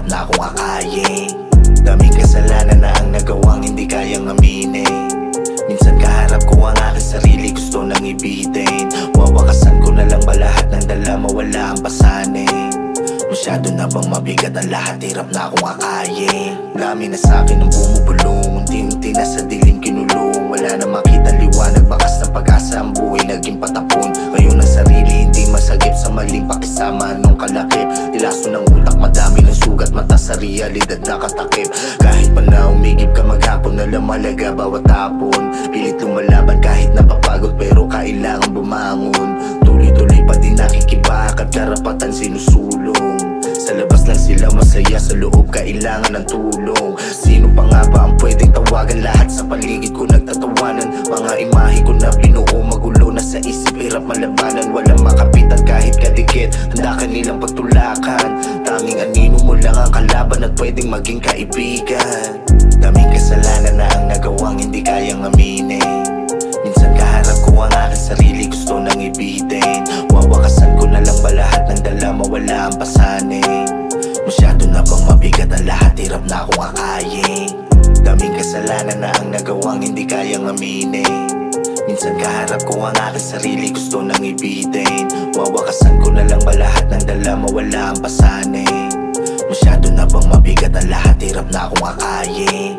na akong akayin. Daming kasalanan na ang nagawang hindi kayang aminin. Minsan kaharap ko ang aking sarili, gusto nang ibitin. Wawakasan ko na lang ba lahat ng dala, mawala ang pasanin. Masyado na bang mabigat ang lahat, hirap na akong akayin. Dami na sa'kin ang bumubulong, unti-unti na sa dilim kinulong. Wala na makita liwanag, bakas ng pag-asa, ang buhay naging patapon. Ngayon ang sarili hindi masagip sa maling pakisama nung kalakip. Tilaso ng utak, madami ng sugat, mata sa realidad nakatakip. Kahit pa na umigip ka maghapon, alam malaga bawat hapon. Pilit lumalaban kahit napapagod, pero kailangan bumangon. Tuloy-tuloy pa din nakikibakad, karapatan sinusulong. Sa labas lang sila masaya, sa loob kailangan ng tulong. Sino pa nga ba ang pwedeng tawagan? Lahat sa paligid ko nagtatawanan. Mga imahe ko na binuo, magulo na sa isip, hirap malabanan. Walang makapitan kahit kadikit, handa ka nilang pagtulakan. Tanging anino mo lang ang kalaban at pwedeng maging kaibigan. Daming kasalanan na ang nagawang hindi kayang aminin. Minsan kaharap ko ang aking sarili, gusto nang ibitin. Wawakasan ko na lang ba lahat ng dala, mawala ang pasanin. Masyado na bang mabigat ang lahat, hirap na akong akayin. Daming kasalanan na ang nagawang hindi kayang aminin. Minsan kaharap ko ang aking sarili, gusto nang ibitin. Wawakasan ko na lang ba lahat ng dala, mawala ang pasanin. Masyado na bang mabigat ang lahat, hirap na akong akayin.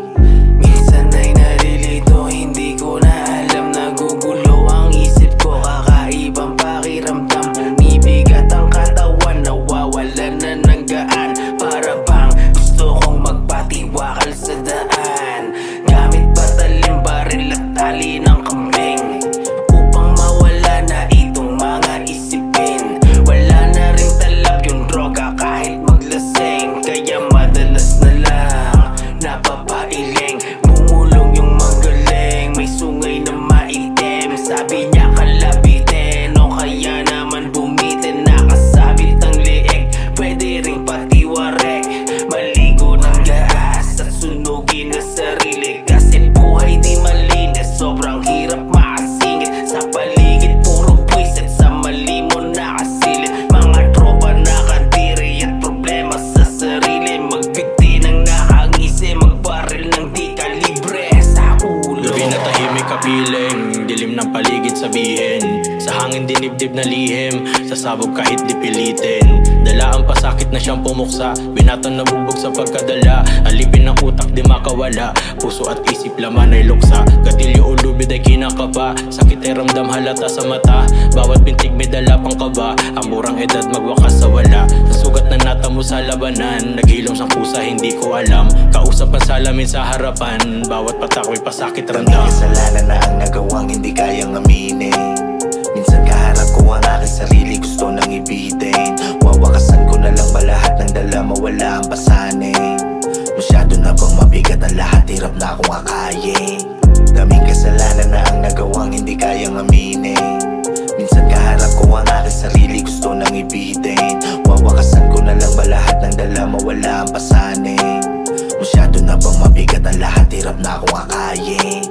Minsan ay nalilito, hindi ko na alam, nagugulo ang isip ko. Kakaibang pakiramdam, bumibigat ang katawan, nawawalan na ng gaan. Para bang gusto kong magpatiwakal sa daan, gamit patalim, baril at tali ng kambing, upang mawala na itong mga isipin. Wala na ring talab yung droga kahit maglasing, kaya madalas na lang napapailing. Bumulong yung magaling, may sungay na maitim. Sabi niya kalabitin, o kaya naman bumitin. Nakasabit ang leeg, pwede ring patiwarek. Maligo ng gas at sunugin na sarili, kasi buhay di malinis, sobrang hirap makasingit. Sa paligid puro buwisit, sa mali mo nakasilid. Mga tropa nakadiri at problema sa sarili. Magbiti ng nakangisi, magbaril ng di kalibre sa ulo. Gabi na tahimik kapiling, dilim ng paligid sabihin. Sa hangin dinibdib na lihim, sasabog kahit di pilitin. Dala ang pasakit na siyang pumuksa, binatan na bubog sa pagkadala. Alipin ng utak di makawala, puso at isip laman ay luksa. Gatilyo o lubid ay kinakaba, sakit ay ramdam halata sa mata. Bawat bintig may dala pang kaba, ang murang edad magwakas sa wala. Sa sugat na natamo sa labanan, naghilom sang pusa hindi ko alam. Kausap ang salamin sa harapan, bawat patak may pasakit ramdam. Daming kasalanan na ang nagawang hindi kayang aminin. Minsan kaharap ko ang aking sarili, gusto nang ibitin. Wawakasan ko na lang ba lahat ng dala, mawala ang pasanin. Masyado na bang mabigat ang lahat, hirap na akong akayin. Daming kasalanan na ang nagawang hindi kayang aminin. Minsan kaharap ko ang aking sarili, gusto nang ibitin. Wawakasan ko na lang ba lahat ng dala, mawala ang pasanin. Masyado na bang mabigat ang lahat, hirap na akong akayin.